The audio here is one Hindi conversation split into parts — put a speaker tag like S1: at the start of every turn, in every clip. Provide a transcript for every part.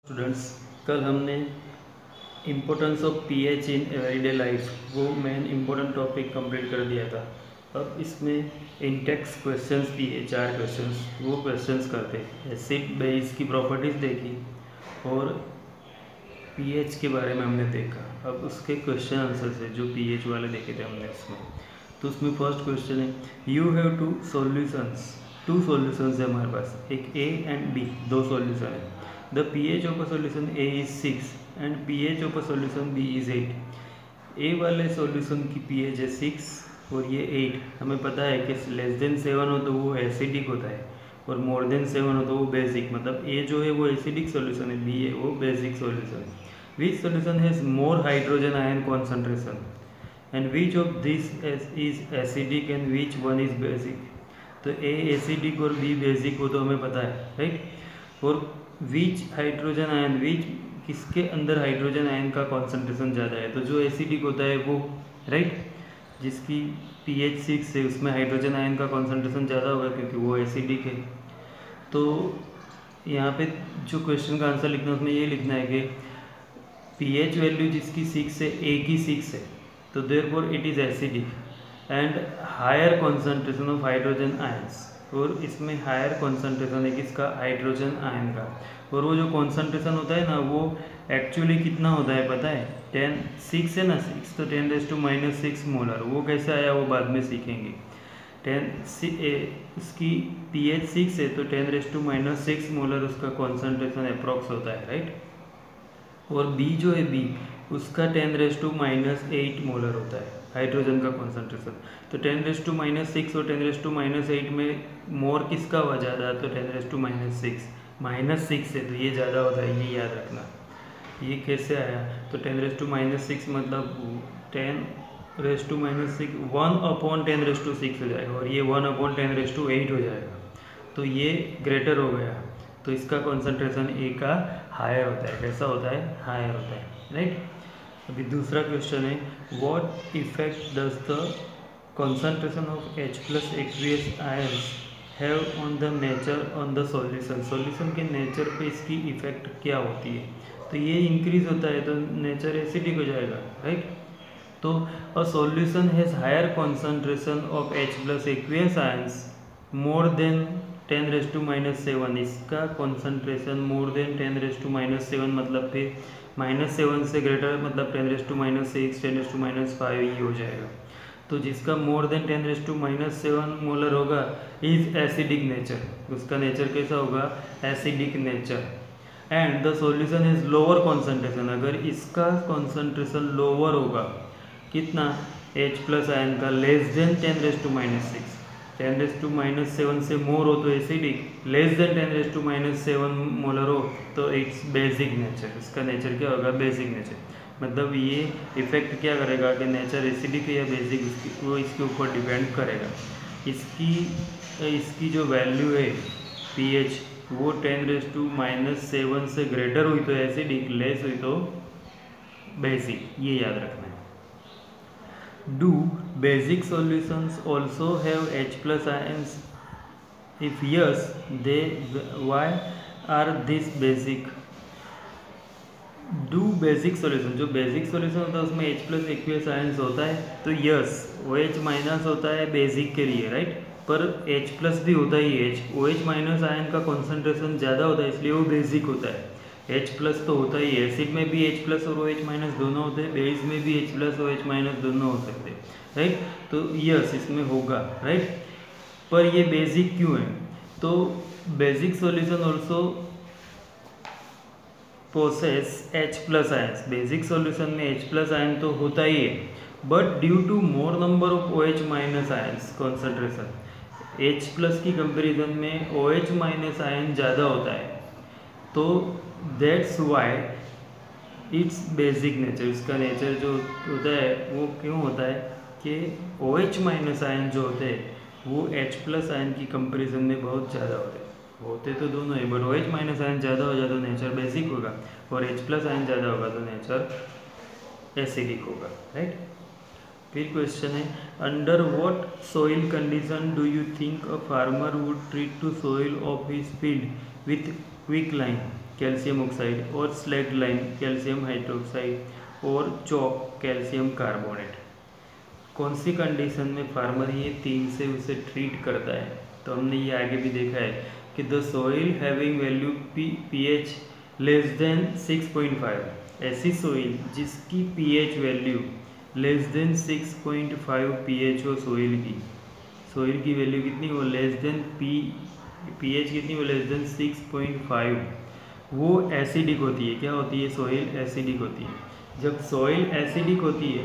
S1: स्टूडेंट्स, कल हमने importance of pH in everyday life वो मेन इम्पोर्टेंट टॉपिक कंप्लीट कर दिया था। अब इसमें इंटेक्स क्वेश्चंस दिए 4 क्वेश्चंस, वो क्वेश्चंस करते एसिड बेस की प्रॉपर्टीज़ देखी और पीएच के बारे में हमने देखा। अब उसके क्वेश्चन आंसर्स है जो पीएच वाले देखे थे हमने इसमें। तो उसमें फर्स्ट क्वेश्चन है यू हैव टू सॉल्यूशंस है हमारे पास, एक ए एंड बी, दो सॉल्यूशन है। The pH of a solution A is 6 and pH of a solution B is 8। ए वाले सॉल्यूशन की pH है 6 और ये 8। हमें पता है कि लेस देन 7 हो तो वो एसिडिक होता है और मोर देन 7 हो तो वो बेसिक, मतलब ए जो है वो एसिडिक सॉल्यूशन है, बी है वो बेसिक सॉल्यूशन है। Which solution has more hydrogen ion concentration and which of this is acidic and which one is basic. तो ए एसिडिक और बी बेसिक हो तो हमें पता है, राइट। और विच हाइड्रोजन आयन, विच किसके अंदर हाइड्रोजन आयन का कॉन्सेंट्रेशन ज़्यादा है, तो जो एसिडिक होता है वो, राइट, जिसकी pH 6 है उसमें हाइड्रोजन आयन का कॉन्सेंट्रेशन ज़्यादा होगा क्योंकि वो एसिडिक है। तो यहाँ पे जो क्वेश्चन का आंसर लिखना है उसमें ये लिखना है कि pH वैल्यू जिसकी 6 है, ए की 6 है, तो therefore it is acidic and higher concentration of hydrogen ions, और इसमें हायर कॉन्सेंट्रेशन है किसका, हाइड्रोजन आयन का। और वो जो कॉन्सेंट्रेशन होता है ना वो एक्चुअली कितना होता है पता है, 6 है ना, 6 तो 10⁻⁻6 मोलर। वो कैसे आया वो बाद में सीखेंगे। उसकी pH 6 है तो 10⁻6 मोलर उसका कॉन्सेंट्रेशन अप्रॉक्स होता है, राइट। और बी जो है बी उसका 10⁻8 मोलर होता है हाइड्रोजन का कॉन्सेंट्रेशन। तो 10⁻6 और 10⁻8 में मोर किसका हुआ ज़्यादा, तो 10⁻6 -6 है तो ये ज़्यादा होता है, ये याद रखना। ये कैसे आया, तो 10⁻6 मतलब 10⁻6 1/10⁻6 हो जाएगा और ये 1/10⁸ हो जाएगा, तो ये ग्रेटर हो गया। तो इसका कॉन्सेंट्रेशन ए का हायर होता है। कैसा होता है, हायर होता है, राइट। अभी दूसरा क्वेश्चन है what effect does the concentration of H+ aqueous ions have on the nature on the solution. Solution के नेचर पे इसकी इफेक्ट क्या होती है, तो ये इंक्रीज होता है तो नेचर एसिडिक हो जाएगा, राइट। तो a solution has higher concentration of H+ aqueous ions more than 10⁻⁻7। इसका कॉन्सेंट्रेशन मोर देन 10⁻⁻7 मतलब फिर -7 से ग्रेटर मतलब 10⁻6 10⁻5 ये हो जाएगा। तो जिसका मोर देन 10⁻7 मोलर होगा इज एसिडिक नेचर, उसका नेचर कैसा होगा, acidic nature. And the solution is lower concentration, अगर इसका कॉन्सेंट्रेशन लोअर होगा कितना, H+ आयन का लेस देन 10⁻6, 10⁻7 से मोर हो तो एसिडिक, लेस देन 10⁻7 मोलर हो तो इट्स बेसिक नेचर। इसका नेचर क्या होगा, बेसिक नेचर। मतलब ये इफेक्ट क्या करेगा कि नेचर एसिडिक है या बेसिक, वो इसके ऊपर डिपेंड करेगा। इसकी जो वैल्यू है pH वो 10⁻7 से ग्रेटर हुई तो एसिडिक, लेस हुई तो बेसिक, ये याद रखना है। Do basic solutions also have H+ ions? If yes, why are these basic? Do basic solution, जो बेसिक सॉल्यूशन होता है उसमें H+ एक्वियस आयंस होता है तो यस OH- होता है बेसिक के लिए, राइट। पर H+ भी होता ही है, OH- आयन का कॉन्सेंट्रेशन ज़्यादा होता है इसलिए वो बेसिक होता है। H+ तो होता ही है, एसिड में भी H+ और OH- दोनों होते हैं, बेस में भी H+ OH- दोनों हो सकते हैं, राइट। तो यस इसमें होगा, राइट। पर ये बेसिक क्यों है, तो basic solution also possess H+ ions. Basic solution में H+ आयन तो होता ही है, but due to more number of OH- ions concentration, H+ की कंपेरिजन में OH- आयन ज़्यादा होता है, तो that's why it's basic nature. इसका नेचर जो होता है वो क्यों होता है कि OH- आयन जो होते हैं वो H+ आयन की कंपैरिजन में बहुत ज़्यादा होते तो दोनों है, बट OH- आयन ज़्यादा हो जाए तो नेचर बेसिक होगा और H+ आयन ज़्यादा होगा तो नेचर एसिडिक होगा, राइट। फिर क्वेश्चन है under what soil condition do you think a farmer would treat to soil of his field with quick lime. Calcium oxide, और स्लैग्ड लाइम कैल्शियम हाइड्रोक्साइड, और चॉक कैल्शियम कार्बोनेट। कौन सी कंडीशन में फार्मर ये 3 से उसे ट्रीट करता है? तो हमने ये आगे भी देखा है कि the soil having value pH less than 6.5, ऐसी सोइल जिसकी pH value less than 6.5 pH हो, सोइल की वैल्यू कितनी हो, लेस देन pH कितनी हो, लेस देन 6.5, वो एसिडिक होती है। क्या होती है? सोइल एसिडिक होती है। जब सोइल एसिडिक होती है,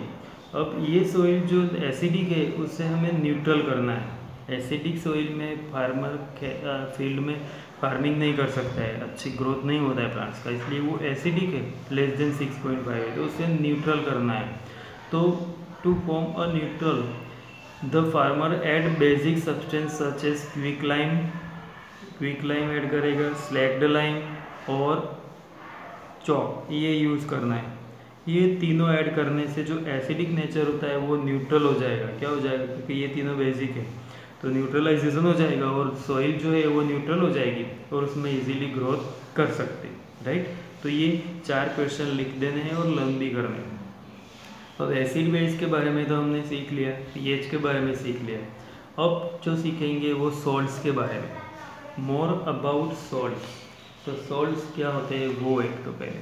S1: अब ये सोइल जो एसिडिक है उसे हमें न्यूट्रल करना है। एसिडिक सोइल में फार्मर फील्ड में फार्मिंग नहीं कर सकता है, अच्छी ग्रोथ नहीं होता है प्लांट्स का, इसलिए वो एसिडिक है, लेस देन 6.5 है, तो उसे न्यूट्रल करना है। तो to form a neutral the farmer add basic substance such as quick lime add करेगा, स्लैग्ड लाइम और चॉक, ये यूज़ करना है। ये तीनों ऐड करने से जो एसिडिक नेचर होता है वो न्यूट्रल हो जाएगा। क्या हो जाएगा? क्योंकि ये तीनों बेसिक है, तो न्यूट्रलाइजेशन हो जाएगा और सॉइल जो है वो न्यूट्रल हो जाएगी और उसमें इजीली ग्रोथ कर सकते हैं, राइट। तो ये 4 क्वेश्चन लिख देने हैं और लर्न भी करने हैं। अब एसिड बेस के बारे में तो हमने सीख लिया, पीएच के बारे में सीख लिया। अब जो सीखेंगे वो सॉल्ट्स के बारे में, मोर अबाउट सॉल्ट्स। तो सॉल्ट्स क्या होते हैं वो एक तो पहले,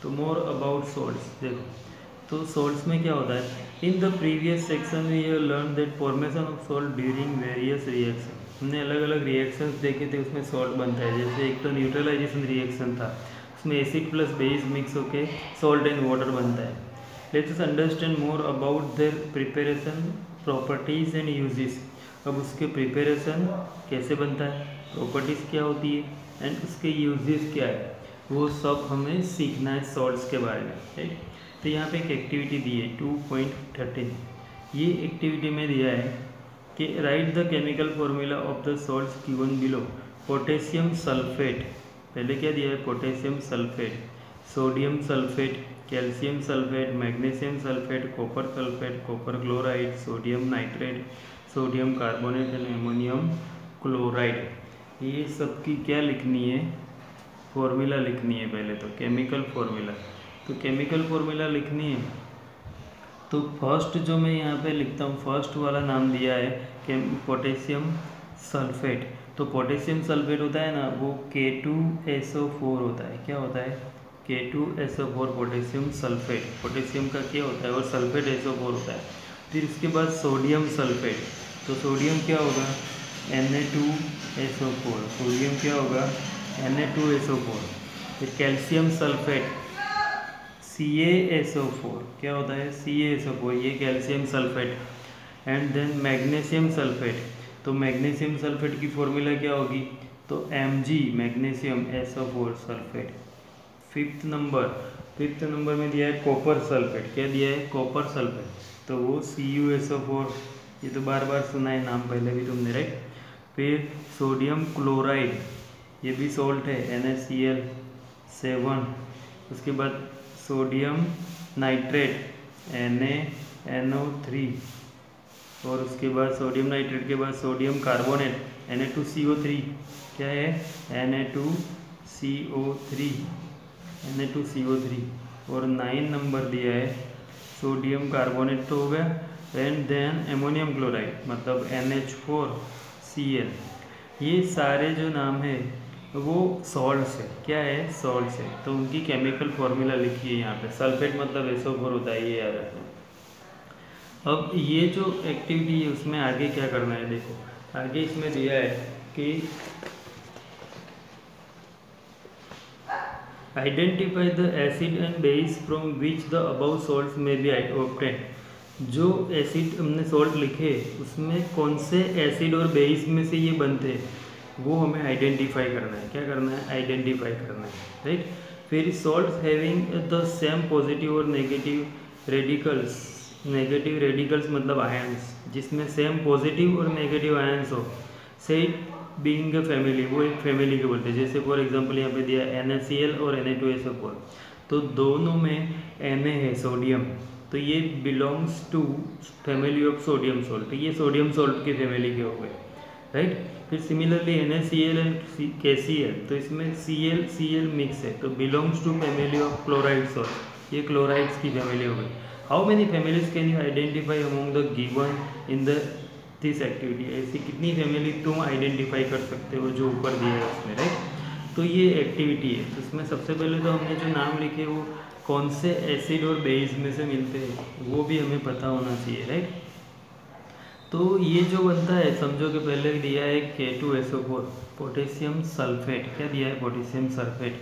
S1: तो मोर अबाउट सॉल्ट्स देखो। तो सॉल्ट्स में क्या होता है? In the previous section we have learn that formation of salt during various reaction. हमने अलग अलग रिएक्शंस देखे थे, उसमें सॉल्ट बनता है। जैसे एक तो न्यूट्रलाइजेशन रिएक्शन था, उसमें एसिड प्लस बेस मिक्स होके सॉल्ट एंड वाटर बनता है। Let us understand more about their preparation, properties and uses. अब उसके प्रिपरेशन कैसे बनता है, प्रॉपर्टीज़ क्या होती है एंड उसके यूजेस क्या है, वो सब हमें सीखना है सॉल्ट्स के बारे में, राइट। तो यहाँ पे एक एक्टिविटी दी है 2.13। ये एक्टिविटी में दिया है कि right the chemical formula of the salts given below. Potassium sulphate, पहले क्या दिया है? Potassium sulphate, sodium sulphate, calcium sulphate, magnesium sulphate, copper sulphate, copper chloride, sodium nitrate, sodium carbonate and ammonium chloride. ये सब की क्या लिखनी है? फॉर्मूला लिखनी है पहले तो, केमिकल फॉर्मूला। तो केमिकल फॉर्मूला लिखनी है तो फर्स्ट जो मैं यहाँ पे लिखता हूँ, फर्स्ट वाला नाम दिया है कि पोटेशियम सल्फेट। तो पोटेशियम सल्फेट होता है ना, वो K2SO4 होता है। क्या होता है? K2SO4 potassium sulphate. पोटेशियम का क्या होता है? और सल्फेट SO4 होता है। फिर इसके बाद सोडियम सल्फेट, तो सोडियम क्या होगा? Na2SO4। सोडियम क्या होगा? Na2SO4। फिर कैल्शियम सल्फेट CaSO4, क्या होता है? CaSO4, ये calcium sulphate. And then magnesium sulphate, तो मैग्नीशियम सल्फेट की फॉर्मूला क्या होगी? तो Mg, magnesium SO4 sulphate. Fifth number में दिया है कॉपर सल्फेट। क्या दिया है? कॉपर सल्फेट, तो वो CuSO4। ये तो बार बार सुना है नाम, पहले भी तुमने, राइट। फिर सोडियम क्लोराइड, ये भी सॉल्ट है, NaCl7। उसके बाद सोडियम नाइट्रेट, NaNO3। और उसके बाद सोडियम नाइट्रेट के बाद सोडियम कार्बोनेट, Na2CO3। क्या है? Na2CO3। और 9 नंबर दिया है सोडियम कार्बोनेट तो हो गया, एंड देन एमोनियम क्लोराइड मतलब NH4Cl। ये सारे जो नाम है वो सॉल्ट्स है। क्या है? सॉल्ट्स है। तो उनकी केमिकल फॉर्मूला लिखिए यहाँ पे। सल्फेट मतलब SO4 होता है, ये याद रखना। अब ये जो एक्टिविटी है उसमें आगे क्या करना है देखो, आगे इसमें दिया है कि identify the acid and base from which the above salts में बी ऑब्टेन। जो एसिड हमने सॉल्ट लिखे उसमें कौन से एसिड और बेस में से ये बनते हैं वो हमें आइडेंटिफाई करना है। क्या करना है? आइडेंटिफाई करना है, राइट। फिर salts having the same positive और नेगेटिव रेडिकल्स। नेगेटिव रेडिकल्स मतलब आयंस, जिसमें सेम पॉजिटिव और नेगेटिव आयंस हो, से बीइंग अ फैमिली, वो एक फैमिली के बोलते हैं। जैसे फॉर एग्जांपल यहाँ पे दिया NaCl और Na2SO4, तो दोनों में Na है सोडियम, तो ये belongs to family of sodium salt. ये सोडियम सॉल्ट की फैमिली के हो गए। राइट। फिर सिमिलरली NaCl एंड KCl, तो इसमें Cl मिक्स है, तो belongs to family of chloride salt, ये क्लोराइड्स की फैमिली हो गई। How many families can you identify among the given in the this activity, ऐसी कितनी फैमिली तुम आइडेंटिफाई कर सकते हो जो ऊपर दिया है उसमें, राइट। तो ये एक्टिविटी है, तो इसमें सबसे पहले तो हमने जो नाम लिखे वो कौन से एसिड और बेस में से मिलते हैं वो भी हमें पता होना चाहिए, राइट। तो ये जो बनता है, समझो कि पहले दिया है K2SO4 पोटेशियम सल्फेट, क्या दिया है, पोटेशियम सल्फेट।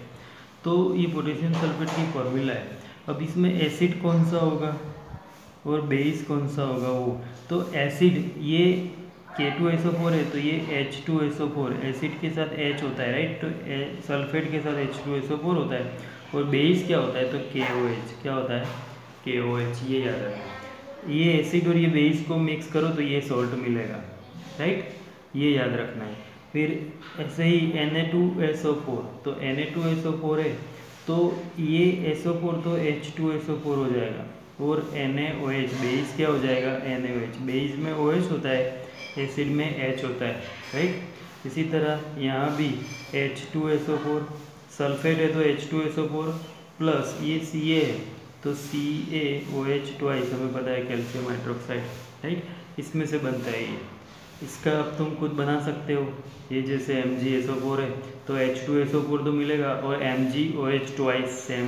S1: तो ये पोटेशियम सल्फेट की फॉर्मूला है। अब इसमें एसिड कौन सा होगा और बेस कौन सा होगा वो, तो एसिड ये K2SO4 है, तो ये H2SO4, एसिड के साथ H होता है, राइट। तो सल्फेट के साथ H2SO4 होता है, और बेस क्या होता है, तो KOH, क्या होता है, KOH, ये याद रखना। ये एसिड और ये बेस को मिक्स करो तो ये सॉल्ट मिलेगा, राइट, ये याद रखना है। फिर ऐसे ही Na2SO4, तो Na2SO4 है, तो ये SO4 तो H2SO4 हो जाएगा, और NaOH बेस क्या हो जाएगा, NaOH, बेस में OH होता है, एसिड में H होता है, राइट। इसी तरह यहाँ भी H2SO4, सल्फेट है तो H2SO4 प्लस ये Ca है तो CaOH ट्वाइस, हमें पता है कैल्शियम हाइड्रोक्साइड, राइट, इसमें से बनता है ये। इसका अब तुम खुद बना सकते हो, ये जैसे MgSO4 है तो H2SO4 तो मिलेगा, और MgOH ट्वाइस सेम।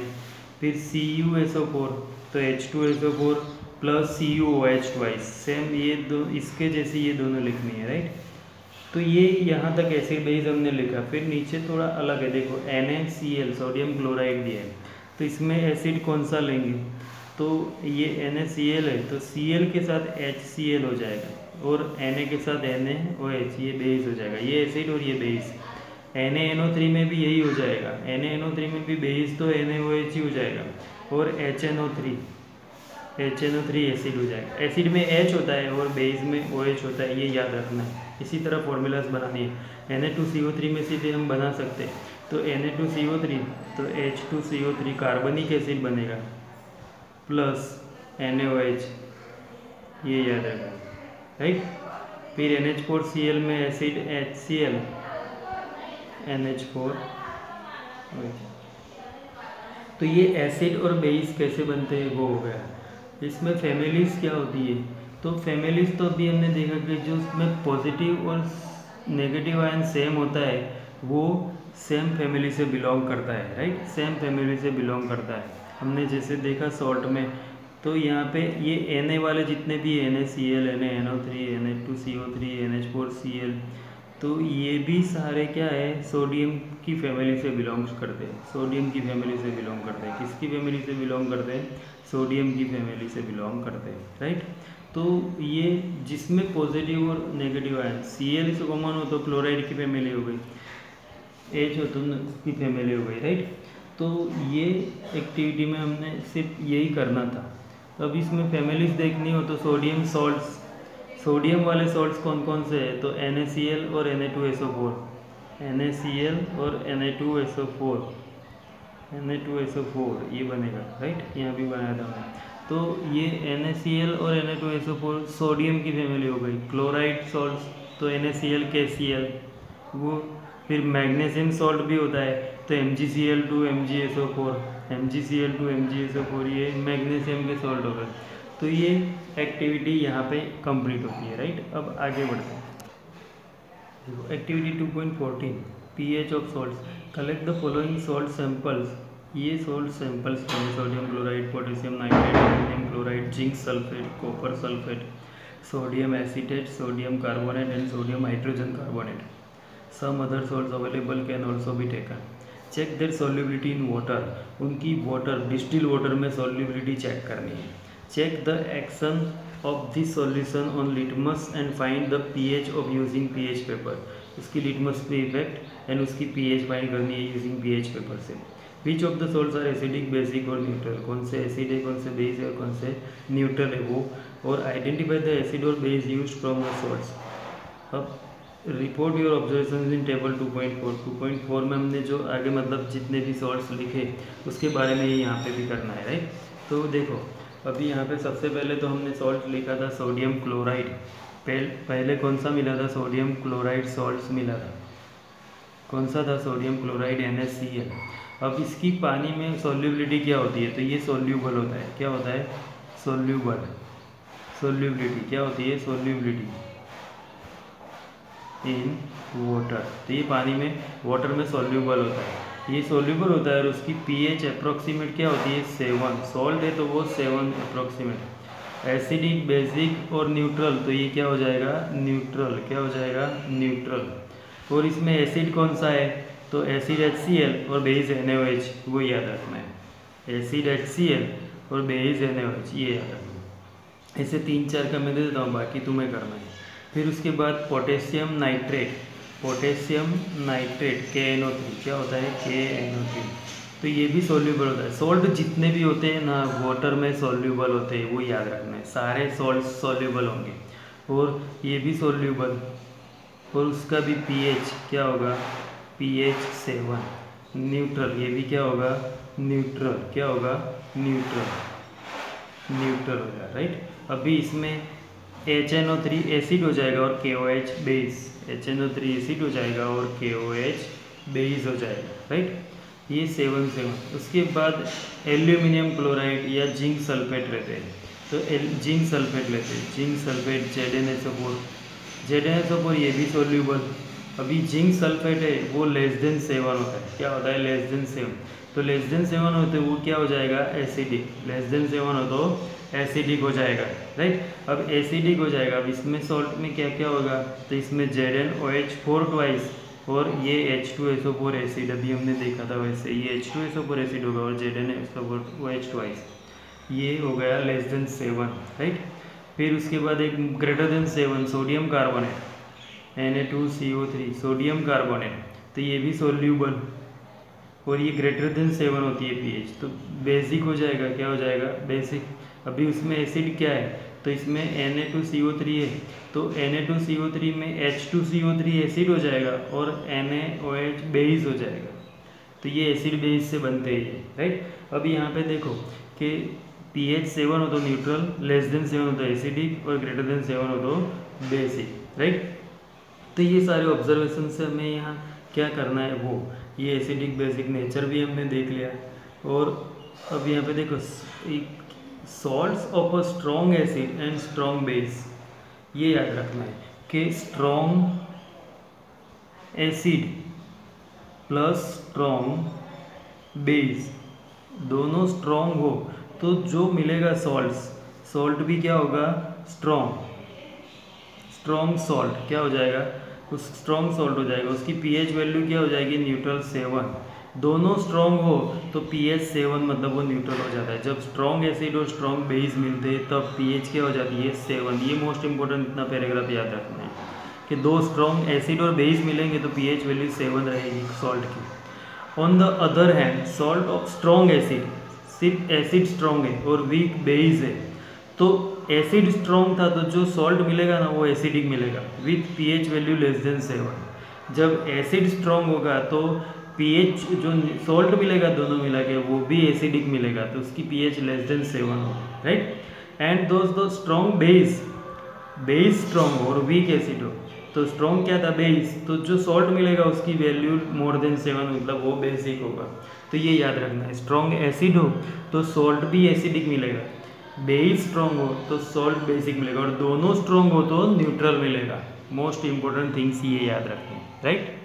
S1: फिर CuSO4 तो H2SO4 plus CuOH twice same, ये दो इसके जैसे ये दोनों लिखनी है, राइट। तो ये यहाँ तक एसिड बेस हमने लिखा। फिर नीचे थोड़ा अलग है, देखो NaCl सोडियम क्लोराइड दिया है, तो इसमें एसिड कौन सा लेंगे, तो ये NaCl है तो Cl के साथ HCl हो जाएगा, और Na के साथ NaOH, ये बेस हो जाएगा, ये एसिड और ये बेस। NaNO3 में भी यही हो जाएगा, NaNO3 में भी बेस तो NaOH ही हो जाएगा, और HNO3 एसिड हो जाएगा। एसिड में H होता है और बेस में OH होता है, ये याद रखना है। इसी तरह फॉर्मूलाज बनानी है। Na2CO3 में सीधे हम बना सकते हैं, तो Na2CO3 तो H2CO3 कार्बनिक एसिड बनेगा प्लस NaOH, ये याद रखना, राइट। फिर NH4Cl में एसिड HCl, NH4, तो ये एसिड और बेस कैसे बनते हैं वो हो गया। इसमें फैमिलीज क्या होती है, तो फैमिलीज तो अभी हमने देखा कि जो उसमें पॉजिटिव और नेगेटिव आयन सेम होता है वो सेम फैमिली से बिलोंग करता है, राइट, सेम फैमिली से बिलोंग करता है। हमने जैसे देखा सॉल्ट में, तो यहाँ पे ये Na वाले जितने भी NaCl, NaNO3, Na2CO3, NH4Cl, तो ये भी सारे क्या है, सोडियम की फैमिली से बिलोंग्स करते हैं, सोडियम की फैमिली से बिलोंग करते हैं। किसकी फैमिली से बिलोंग करते हैं, सोडियम की फैमिली से बिलोंग करते हैं, राइट। तो ये जिसमें पॉजिटिव और नेगेटिव आयन, Cl से कॉमन हो तो क्लोराइड की फैमिली हो गई, H हो तो उसकी फैमिली हो गई, राइट। तो ये एक्टिविटी में हमने सिर्फ यही करना था। अब इसमें फैमिलीज देखनी हो तो सोडियम सॉल्ट्स, सोडियम वाले सॉल्ट्स कौन कौन से हैं, तो NaCl और Na2SO4, NaCl और Na2SO4, Na2SO4 ये बनेगा, राइट, यहाँ भी बनाया था मैं। तो ये NaCl और Na2SO4 सोडियम की फैमिली हो गई। क्लोराइड सॉल्ट्स तो NaCl, KCl वो। फिर मैग्नीशियम सॉल्ट भी होता है तो MgCl2 MgSO4, MgCl2 MgSO4, ये मैग्नीशियम के सॉल्ट हो गए। तो ये एक्टिविटी यहाँ पे कंप्लीट होती है, राइट। अब आगे बढ़ते हैं, देखो activity 2.14 pH of salts. Collect the following salt samples. ये सॉल्ट सैंपल्स हैं sodium chloride, potassium nitrate, ammonium chloride, zinc sulphate, copper sulphate, sodium acetate, sodium carbonate and sodium hydrogen carbonate. Some other salts available can also be taken. Check their solubility in water. उनकी वाटर, डिस्टिल वाटर में सॉल्युबिलिटी चेक करनी है। Check the action of this solution on litmus and find the pH of using pH paper। उसकी litmus पे इफेक्ट एंड उसकी pH फाइंड करनी है यूजिंग pH पेपर से। Which of the salts are acidic, basic और neutral। कौन से एसिड है, कौन से बेस है और कौन से न्यूट्रल है वो, और आइडेंटिफाई द एसिड और base used from the salts. अब report your observation in table 2.4। 2.4 में हमने जो आगे मतलब जितने भी सॉल्ट्स लिखे उसके बारे में यहाँ पे भी करना है, राइट। तो देखो अभी यहाँ पे सबसे पहले तो हमने सॉल्ट लिखा था सोडियम क्लोराइड, पहले कौन सा मिला था, सोडियम क्लोराइड सॉल्ट्स मिला था, कौन सा था, सोडियम क्लोराइड NaCl। अब इसकी पानी में सॉल्युबिलिटी क्या होती है, तो ये सॉल्यूबल होता है, क्या होता है, सॉल्यूबल, सॉल्युबिलिटी क्या होती है, सॉल्युबिलिटी इन वाटर, तो ये पानी में वाटर में सॉल्यूबल होता है, ये सॉल्यूबल होता है और उसकी pH अप्रोक्सीमेट क्या होती है, 7, सॉल्ट है तो वो 7 अप्रोक्सीमेट, एसिडिक, बेसिक और न्यूट्रल, तो ये क्या हो जाएगा, न्यूट्रल, क्या हो जाएगा, न्यूट्रल। और इसमें एसिड कौन सा है, तो एसिड HCl और बेस NaOH, वो याद रखना है, एसिड HCl और बेस NaOH, ये याद रखना है। ऐसे 3-4 का मैं दे देता हूँ, बाकी तुम्हें करना है। फिर उसके बाद potassium nitrate, potassium nitrate KNO3, क्या होता है, KNO3, तो ये भी सॉल्यूबल होता है। सॉल्ट जितने भी होते हैं ना वाटर में सॉल्यूबल होते हैं, वो याद रखना है, सारे सॉल्ट सॉल्यूबल होंगे और ये भी सॉल्यूबल, और उसका भी pH क्या होगा, pH 7, न्यूट्रल, ये भी क्या होगा, न्यूट्रल, क्या होगा, न्यूट्रल, न्यूट्रल हो जाएगा, राइट। अभी इसमें HNO3 एसिड हो जाएगा और KOH बेस, HNO3 एसिड हो जाएगा और KOH बेस हो जाएगा, राइट, ये 7 उसके बाद एल्यूमिनियम क्लोराइड या जिंक सल्फेट लेते हैं, तो जिंक सल्फेट लेते हैं, जिंक सल्फेट ZnSO4, ZnSO4 ये भी सोल्यूबल। अभी जिंक सल्फेट है वो <7 होता है, क्या होता है, <7, तो <7 होते वो क्या हो जाएगा, एसिडिक, <7 हो तो एसिडिक हो जाएगा, राइट। अब एसिडिक हो जाएगा, अब इसमें सॉल्ट में क्या क्या होगा, तो इसमें ZnOH4 ट्वाइस और ये H2SO4 एसिड, अभी हमने देखा था वैसे ये H2SO4 एसिड होगा और ZnOH ट्वाइस, ये हो गया <7, राइट। फिर उसके बाद एक <7 sodium carbonate, Na2CO3 sodium carbonate, तो ये भी सोल्यूबल और ये <7 होती है pH, तो बेसिक हो जाएगा, क्या हो जाएगा, बेसिक। अभी उसमें एसिड क्या है, तो इसमें Na2CO3 है, तो Na2CO3 में H2CO3 एसिड हो जाएगा और NaOH बेस हो जाएगा, तो ये एसिड बेस से बनते हैं, राइट। अब यहाँ पे देखो कि pH 7 हो तो न्यूट्रल, <7 हो तो एसिडिक और <7 हो तो बेसिक, राइट। तो ये सारे ऑब्जर्वेशन से हमें यहाँ क्या करना है, वो ये एसिडिक बेसिक नेचर भी हमने देख लिया। और अब यहाँ पे देखो salts of a strong acid and strong base, ये याद रखना है कि strong acid plus strong base दोनों स्ट्रॉन्ग हो तो जो मिलेगा सॉल्ट भी क्या होगा, स्ट्रॉन्ग सॉल्ट, क्या हो जाएगा, उस स्ट्रॉन्ग सॉल्ट हो जाएगा, उसकी pH वैल्यू क्या हो जाएगी, न्यूट्रल 7, दोनों स्ट्रॉन्ग हो तो pH 7 मतलब वो न्यूट्रल हो जाता है। जब स्ट्रॉन्ग एसिड और स्ट्रॉन्ग बेस मिलते हैं तब pH क्या हो जाती है, 7। ये मोस्ट इंपॉर्टेंट इतना पैराग्राफ याद रखना है कि दो स्ट्रॉन्ग एसिड और बेस मिलेंगे तो pH वैल्यू 7 रहेगी सॉल्ट की। On the other hand salt of strong acid, सिर्फ एसिड स्ट्रॉन्ग है और वीक बेस है, तो एसिड स्ट्रॉन्ग था तो जो सॉल्ट मिलेगा ना वो एसिडिक मिलेगा विथ pH वैल्यू <7। जब एसिड स्ट्रॉन्ग होगा तो pH जो सॉल्ट मिलेगा दोनों मिला के वो भी एसिडिक मिलेगा, तो उसकी pH <7 होगा, राइट। एंड दो स्ट्रॉन्ग बेस स्ट्रॉन्ग हो और वीक एसिड हो, तो स्ट्रॉन्ग क्या था, बेस, तो जो सॉल्ट मिलेगा उसकी वैल्यू <7 मतलब वो बेसिक होगा। तो ये याद रखना है, स्ट्रॉन्ग एसिड हो तो सॉल्ट भी एसिडिक मिलेगा, बेस स्ट्रॉन्ग हो तो सॉल्ट बेसिक मिलेगा और दोनों स्ट्रॉन्ग हो तो न्यूट्रल मिलेगा। मोस्ट इंपॉर्टेंट थिंग्स ये याद रखें, राइट।